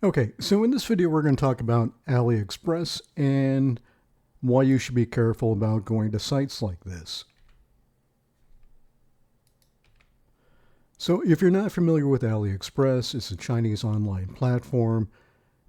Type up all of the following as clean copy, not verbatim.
Okay, so in this video, we're going to talk about AliExpress and why you should be careful about going to sites like this. So, if you're not familiar with AliExpress, it's a Chinese online platform.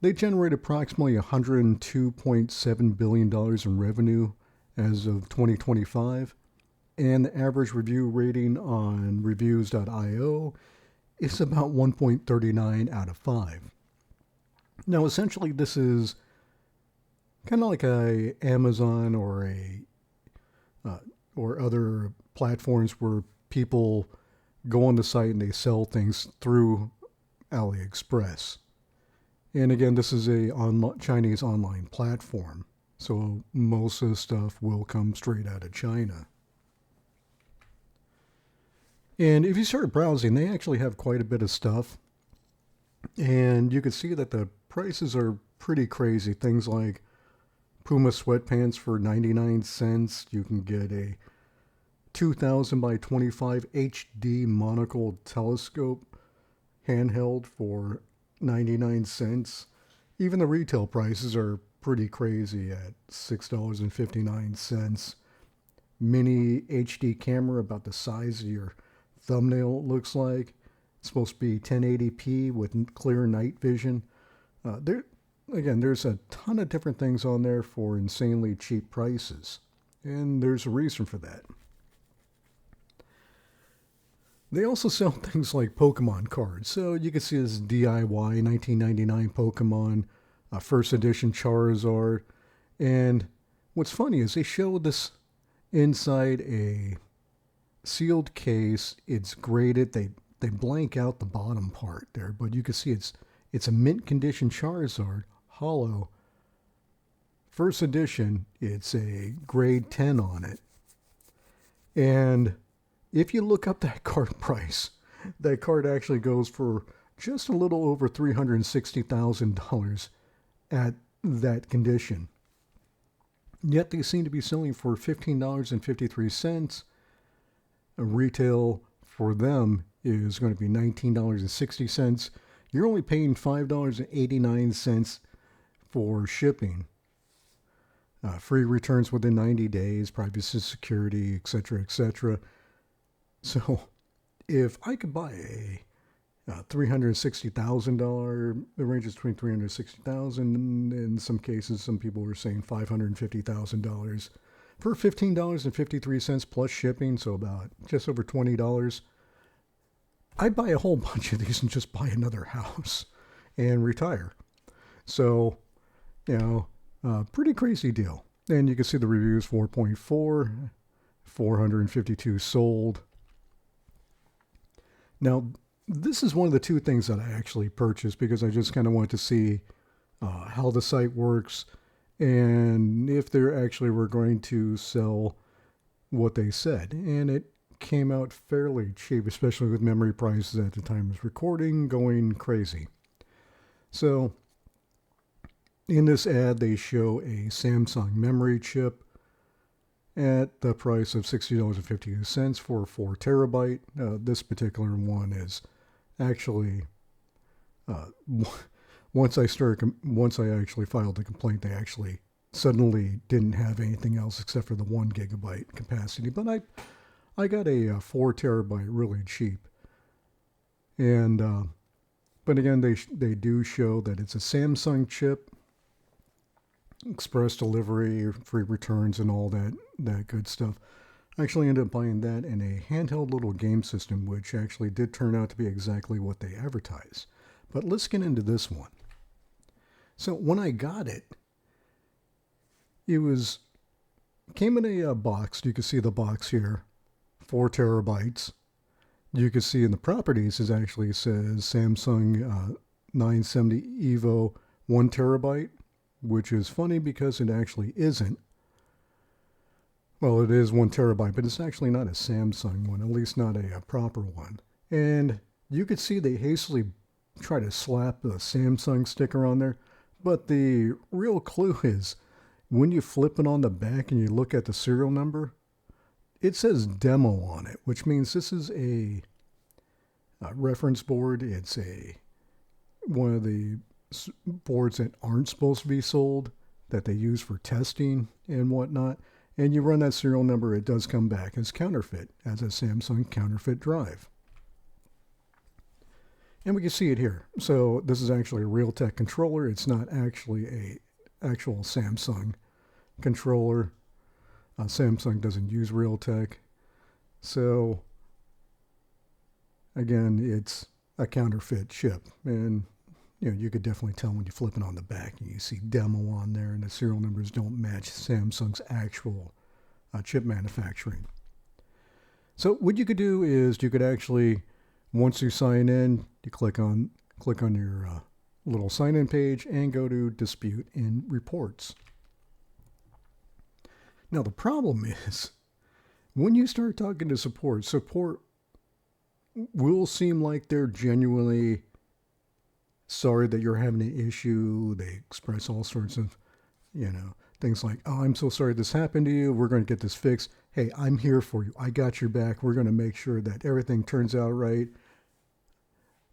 They generate approximately $102.7 billion in revenue as of 2025, and the average review rating on reviews.io is about 1.39 out of 5. Now, essentially, this is kind of like a Amazon uh, or other platforms where people go on the site and they sell things through AliExpress. And again, this is a Chinese online platform, so most of the stuff will come straight out of China. And if you start browsing, they actually have quite a bit of stuff, and you can see that the prices are pretty crazy. Things like Puma sweatpants for 99 cents. You can get a 2000 by 25 HD monocle telescope handheld for 99 cents. Even the retail prices are pretty crazy at $6.59. Mini HD camera about the size of your thumbnail, it looks like. It's supposed to be 1080p with clear night vision. There, again, there's a ton of different things on there for insanely cheap prices, and there's a reason for that. They also sell things like Pokemon cards. So you can see this DIY 1999 Pokemon, first edition Charizard. And what's funny is they show this inside a sealed case. It's graded. They blank out the bottom part there, but you can see it's a mint condition Charizard, hollow. First edition, it's a grade 10 on it. And if you look up that card price, that card actually goes for just a little over $360,000 at that condition. Yet they seem to be selling for $15.53. A retail for them is going to be $19.60. You're only paying $5.89 for shipping. Free returns within 90 days, privacy, security, etc., etc. So, if I could buy a $360,000, it ranges between $360,000. In some cases, some people were saying $550,000 for $15.53 plus shipping, so about just over $20. I'd buy a whole bunch of these and just buy another house and retire. So, pretty crazy deal. And you can see the reviews 4.4, 452 sold. Now, this is one of the two things that I actually purchased because I just kind of wanted to see how the site works and if they actually were going to sell what they said. And it came out fairly cheap, especially with memory prices at the time of recording going crazy. So, in this ad, they show a Samsung memory chip at the price of $60.52 for 4 terabyte. This particular one is actually uh, once I actually filed the complaint, they actually suddenly didn't have anything else except for the 1 gigabyte capacity. But I got a 4 terabyte really cheap, and but again they do show that it's a Samsung chip, express delivery, free returns, and all that good stuff. I actually ended up buying that in a handheld little game system, which actually did turn out to be exactly what they advertised. But let's get into this one. So when I got it, it came in a box. You can see the box here, 4 terabytes. You can see in the properties it actually says Samsung 970 Evo 1 terabyte, which is funny because it actually isn't. Well, it is 1 terabyte, but it's actually not a Samsung one, at least not a proper one. And you could see they hastily try to slap the Samsung sticker on there, but the real clue is when you flip it on the back and you look at the serial number, it says demo on it, which means this is a reference board. It's one of the boards that aren't supposed to be sold that they use for testing and whatnot. And you run that serial number, it does come back as counterfeit, as a Samsung counterfeit drive. And we can see it here. So this is actually a Realtek controller. It's not actually a actual Samsung controller. Samsung doesn't use Realtek. So again, it's a counterfeit chip. And you could definitely tell when you flip it on the back and you see demo on there and the serial numbers don't match Samsung's actual chip manufacturing. So what you could do is you could actually, once you sign in, you click on your little sign-in page and go to Dispute and Reports. Now the problem is, when you start talking to support will seem like they're genuinely sorry that you're having an issue. They express all sorts of, things like, oh, I'm so sorry this happened to you. We're going to get this fixed. Hey, I'm here for you. I got your back. We're going to make sure that everything turns out right.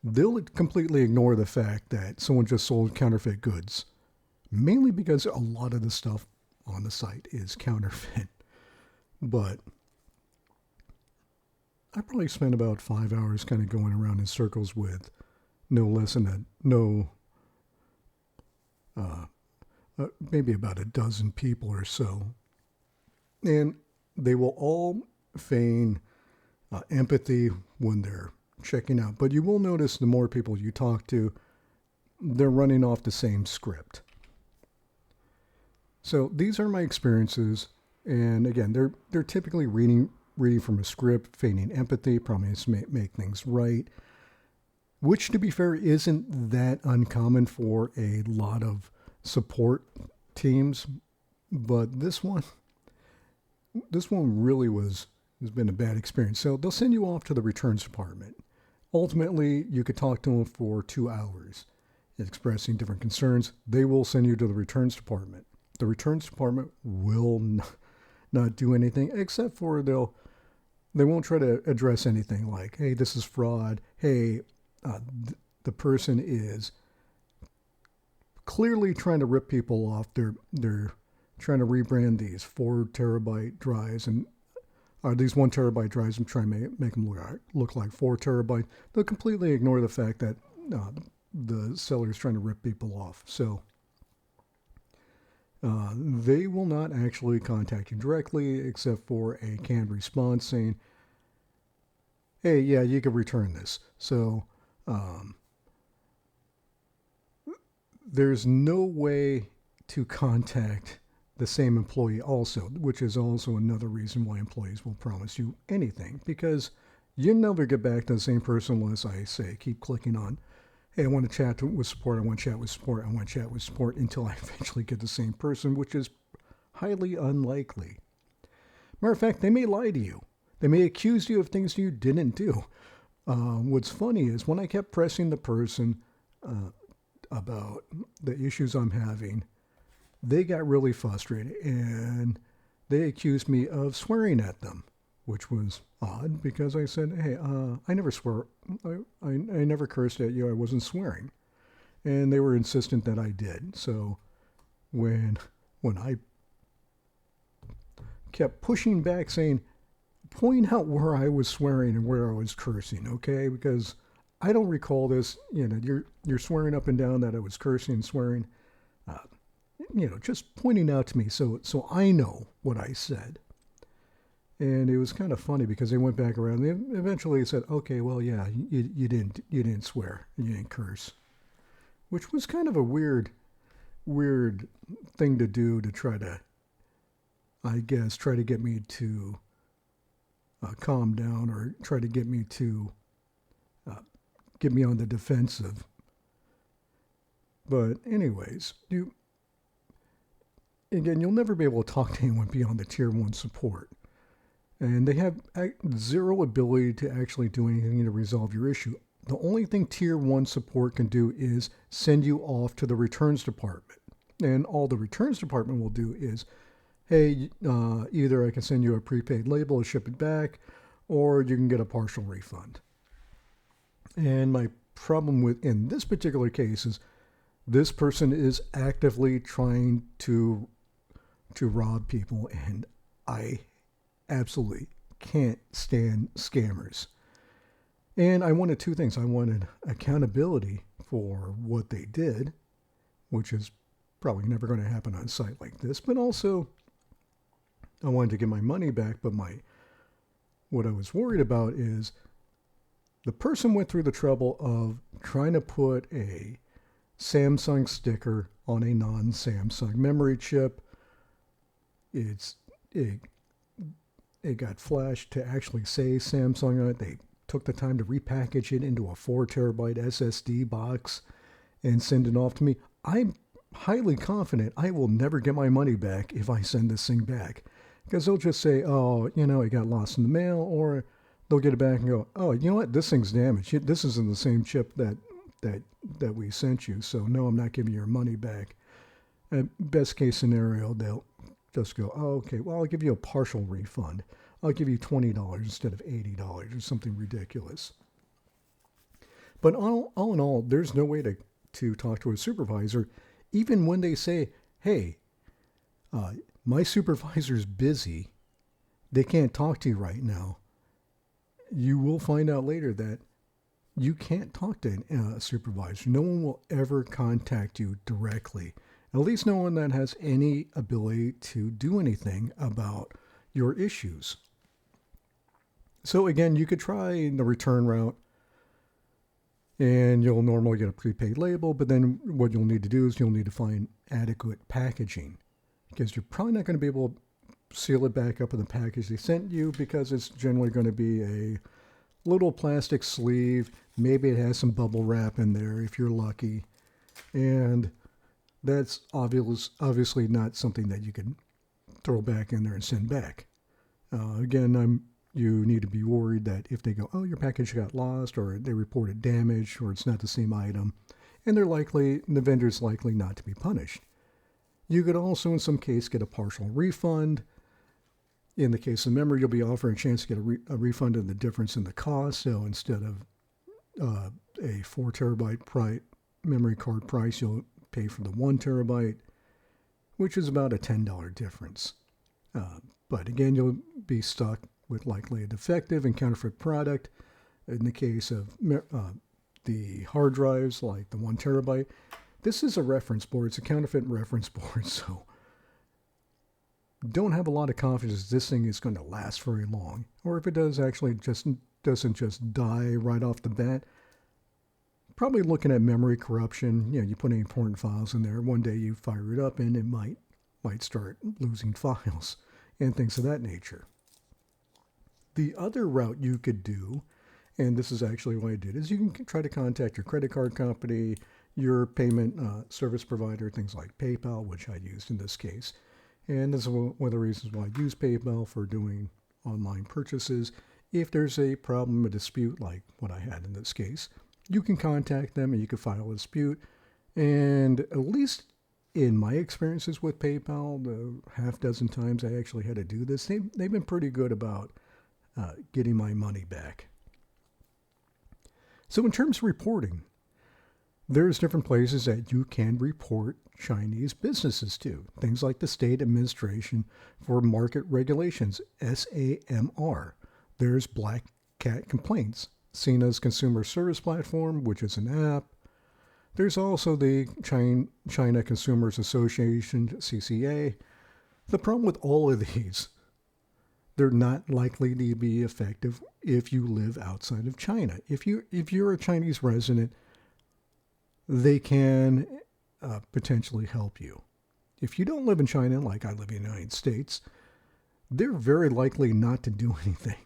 They'll completely ignore the fact that someone just sold counterfeit goods, mainly because a lot of the stuff on the site is counterfeit. But I probably spent about 5 hours kind of going around in circles with maybe about a dozen people or so. And they will all feign empathy when they're checking out. But you will notice the more people you talk to, they're running off the same script. So these are my experiences. And again, they're typically reading from a script, feigning empathy, promising to make things right, which, to be fair, isn't that uncommon for a lot of support teams. But this one really has been a bad experience. So they'll send you off to the returns department. Ultimately, you could talk to them for 2 hours, expressing different concerns. They will send you to the returns department. The returns department will not do anything, except for they won't try to address anything like, hey, this is fraud. Hey, the person is clearly trying to rip people off. They're trying to rebrand these 4 terabyte drives and these 1 terabyte drives and try to make them look like 4 terabyte. They'll completely ignore the fact that the seller is trying to rip people off. So they will not actually contact you directly except for a canned response saying, hey, yeah, you can return this. So there's no way to contact the same employee also, which is also another reason why employees will promise you anything, because you never get back to the same person unless I say keep clicking on, hey, I want to chat with support, I want to chat with support, I want to chat with support until I eventually get the same person, which is highly unlikely. Matter of fact, they may lie to you. They may accuse you of things you didn't do. What's funny is when I kept pressing the person about the issues I'm having, they got really frustrated and they accused me of swearing at them, which was odd because I said, hey, I never swear. I never cursed at you. I wasn't swearing. And they were insistent that I did. So when I kept pushing back saying, point out where I was swearing and where I was cursing, okay? Because I don't recall this. You're swearing up and down that I was cursing and swearing. Just pointing out to me so I know what I said. And it was kind of funny because they went back around. They eventually said, okay, well, yeah, you didn't swear, you didn't curse, which was kind of a weird thing to do to try to, I guess, try to get me to calm down or try to get me to get me on the defensive. But anyways, you'll never be able to talk to anyone beyond the tier 1 support. And they have zero ability to actually do anything to resolve your issue. The only thing tier 1 support can do is send you off to the returns department. And all the returns department will do is, hey, either I can send you a prepaid label and ship it back, or you can get a partial refund. And my problem in this particular case is This person is actively trying to rob people, and I absolutely can't stand scammers. And I wanted two things. I wanted accountability for what they did, which is probably never going to happen on a site like this, but also I wanted to get my money back. But what I was worried about is the person went through the trouble of trying to put a Samsung sticker on a non-Samsung memory chip. It's it, it got flashed to actually say Samsung on it. They took the time to repackage it into a 4 terabyte SSD box and send it off to me. I'm highly confident I will never get my money back if I send this thing back, because they'll just say, oh, it got lost in the mail, or they'll get it back and go, oh, you know what, this thing's damaged. This isn't the same chip that we sent you, so no, I'm not giving your money back. Best case scenario, they'll just go, oh, okay, well, I'll give you a partial refund. I'll give you $20 instead of $80 or something ridiculous. But all in all, there's no way to talk to a supervisor, even when they say, hey, my supervisor's busy. They can't talk to you right now. You will find out later that you can't talk to a supervisor. No one will ever contact you directly. At least no one that has any ability to do anything about your issues. So again, you could try the return route, and you'll normally get a prepaid label, but then what you'll need to do is you'll need to find adequate packaging, because you're probably not going to be able to seal it back up in the package they sent you, because it's generally going to be a little plastic sleeve. Maybe it has some bubble wrap in there if you're lucky. And that's obviously not something that you can throw back in there and send back. Again, you need to be worried that if they go, oh, your package got lost, or they reported damage, or it's not the same item, and the vendor's likely not to be punished. You could also, in some case, get a partial refund. In the case of memory, you'll be offered a chance to get a refund of the difference in the cost. So instead of a 4 terabyte memory card price, you'll pay for the 1 terabyte, which is about a $10 difference. But again, you'll be stuck with likely a defective and counterfeit product. In the case of the hard drives, like the 1 terabyte, this is a reference board. It's a counterfeit reference board, so don't have a lot of confidence this thing is going to last very long. Or if it does actually doesn't just die right off the bat, probably looking at memory corruption. You put any important files in there, one day you fire it up and it might start losing files and things of that nature. The other route you could do, and this is actually what I did, is you can try to contact your credit card company, your payment service provider, things like PayPal, which I used in this case. And this is one of the reasons why I use PayPal for doing online purchases. If there's a problem, a dispute like what I had in this case, you can contact them and you can file a dispute. And at least in my experiences with PayPal, the half dozen times I actually had to do this, they've been pretty good about getting my money back. So in terms of reporting, there's different places that you can report Chinese businesses to. Things like the State Administration for Market Regulations, SAMR. There's Black Cat Complaints, Sina's Consumer Service Platform, which is an app. There's also the China Consumers Association, CCA. The problem with all of these, they're not likely to be effective if you live outside of China. If you're a Chinese resident, they can potentially help you. If you don't live in China, like I live in the United States, they're very likely not to do anything.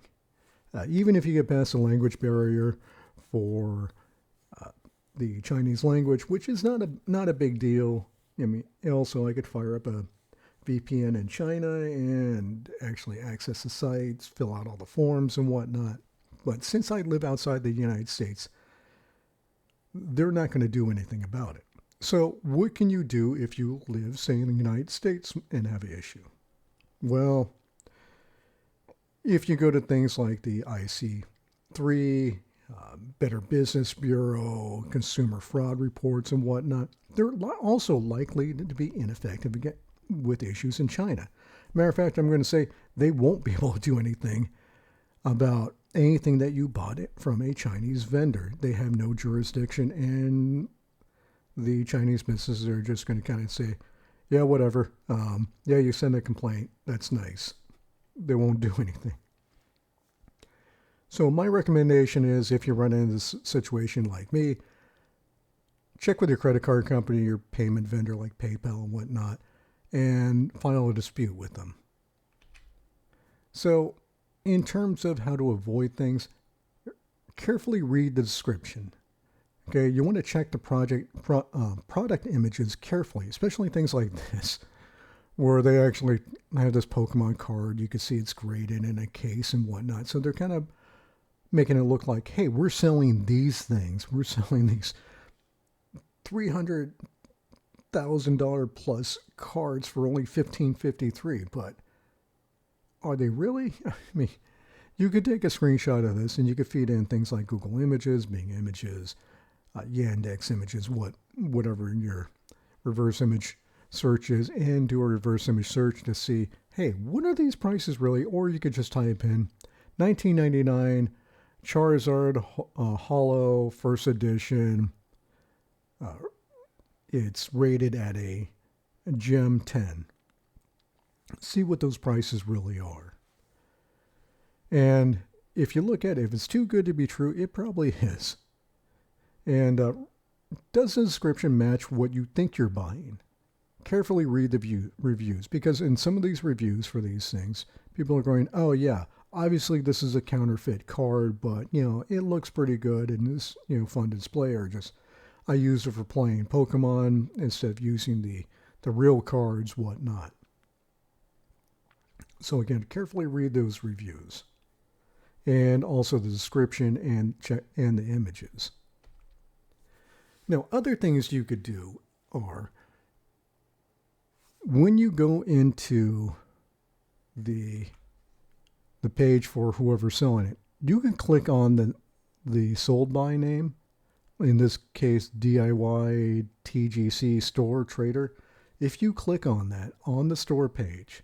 Even if you get past the language barrier for the Chinese language, which is not a big deal. I mean, also I could fire up a VPN in China and actually access the sites, fill out all the forms and whatnot. But since I live outside the United States, they're not going to do anything about it. So what can you do if you live, say, in the United States and have an issue? Well, if you go to things like the IC3 Better Business Bureau, consumer fraud reports, and whatnot. They're also likely to be ineffective with issues in China. Matter of fact, I'm going to say they won't be able to do anything about anything that you bought it from a Chinese vendor. They have no jurisdiction, and the Chinese businesses are just going to kind of say, yeah, whatever. Yeah, you send a complaint. That's nice. They won't do anything. So my recommendation is, if you run into this situation like me, check with your credit card company, your payment vendor like PayPal and whatnot, and file a dispute with them. So in terms of how to avoid things, carefully read the description. Okay, you want to check the product images carefully, especially things like this, where they actually have this Pokemon card. You can see it's graded in a case and whatnot. So they're kind of making it look like, hey, we're selling these things. We're selling these $300,000 plus cards for only $15.53. But are they really? I mean, you could take a screenshot of this and you could feed in things like Google Images, Bing Images, Yandex Images, whatever your reverse image search is, and do a reverse image search to see, hey, what are these prices really? Or you could just type in $19.99 Charizard Holo First Edition. It's rated at a Gem 10. See what those prices really are. And if you look at it, if it's too good to be true, it probably is. And does the description match what you think you're buying? Carefully read the reviews, because in some of these reviews for these things, people are going, oh yeah, obviously this is a counterfeit card, but it looks pretty good and this fun display, or just I used it for playing Pokemon instead of using the real cards, whatnot. So again, carefully read those reviews, and also the description and the images. Now, other things you could do are, when you go into the page for whoever's selling it, you can click on the sold by name. In this case, DIY TGC Store Trader. If you click on that on the store page,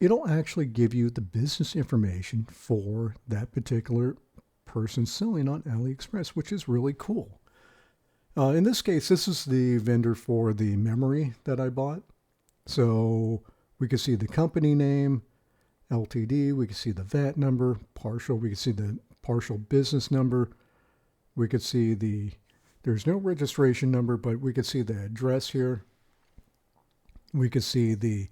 it'll actually give you the business information for that particular person selling on AliExpress, which is really cool. In this case, this is the vendor for the memory that I bought. So we can see the company name, LTD, we can see the VAT number, partial, we can see the partial business number. We could see there's no registration number, but we could see the address here. We could see the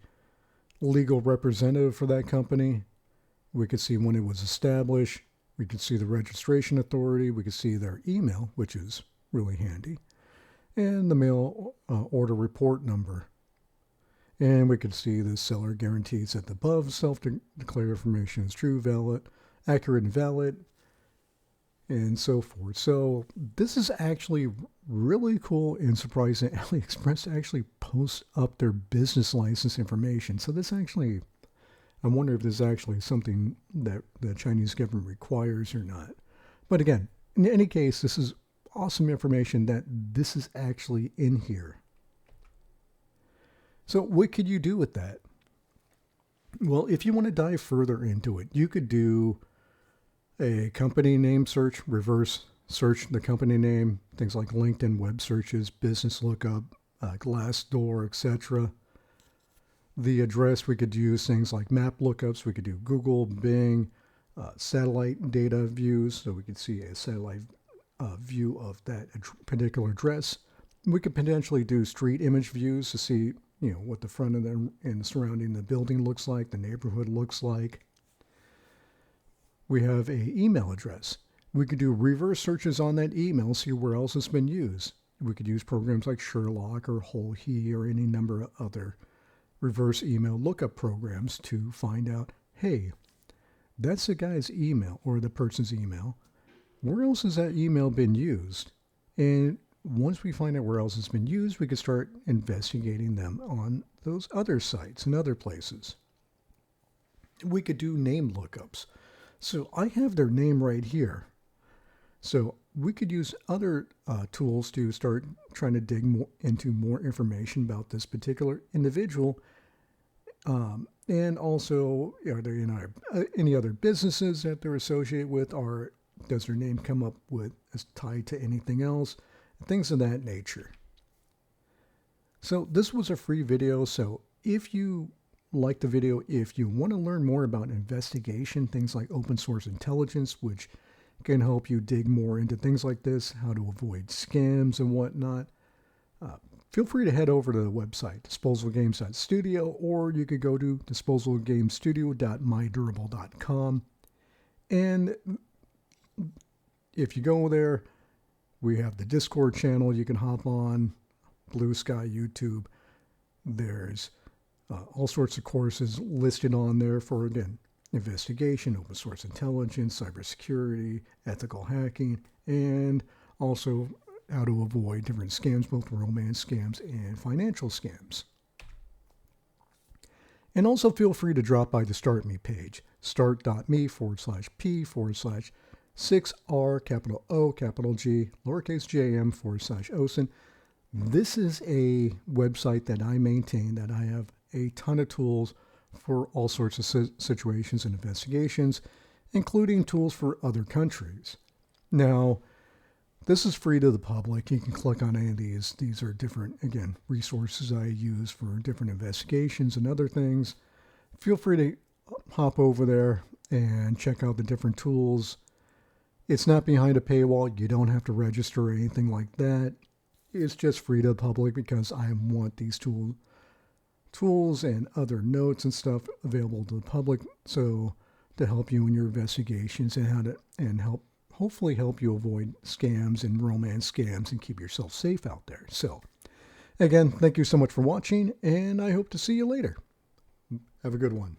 legal representative for that company. We could see when it was established. We could see the registration authority. We could see their email, which is really handy, and the mail order report number. And we could see the seller guarantees that the above self-declared information is true, valid, accurate, and valid, and so forth. So this is actually really cool and surprising. AliExpress actually posts up their business license information. So this actually, I wonder if this is actually something that the Chinese government requires or not. But again, in any case, this is awesome information that this is actually in here. So what could you do with that? Well, if you want to dive further into it, you could do a company name search, reverse search the company name, things like LinkedIn web searches, business lookup, Glassdoor, etc. The address, we could use things like map lookups. We could do Google, Bing, satellite data views, so we could see a satellite view of that particular address. We could potentially do street image views to see, what the front of them and surrounding the building looks like, the neighborhood looks like. We have a email address. We could do reverse searches on that email, see where else it's been used. We could use programs like Sherlock or WholeHe or any number of other reverse email lookup programs to find out, hey, that's the guy's email or the person's email. Where else has that email been used? And once we find out where else it's been used, we could start investigating them on those other sites and other places. We could do name lookups. So I have their name right here. So we could use other tools to start trying to dig more into more information about this particular individual. And also, are there any other businesses that they're associated with, or does their name come up with as tied to anything else? Things of that nature. So this was a free video. So if you like the video, if you want to learn more about investigation, things like open source intelligence, which can help you dig more into things like this, how to avoid scams and whatnot, feel free to head over to the website, disposalgames.studio, or you could go to disposalgamestudio.mydurable.com. And if you go there, we have the Discord channel you can hop on, Blue Sky, YouTube. There's all sorts of courses listed on there for, again, investigation, open source intelligence, cybersecurity, ethical hacking, and also how to avoid different scams, both romance scams and financial scams. And also feel free to drop by the Start Me page, start.me/p/6R, capital O, capital G, lowercase jm/OSIN. This is a website that I maintain, that I have a ton of tools for all sorts of situations and investigations, including tools for other countries. Now, this is free to the public. You can click on any of these. These are different, again, resources I use for different investigations and other things. Feel free to hop over there and check out the different tools. It's not behind a paywall. You don't have to register or anything like that. It's just free to the public because I want these tools and other notes and stuff available to the public, so to help you in your investigations and hopefully help you avoid scams and romance scams and keep yourself safe out there. So again, thank you so much for watching, and I hope to see you later. Have a good one.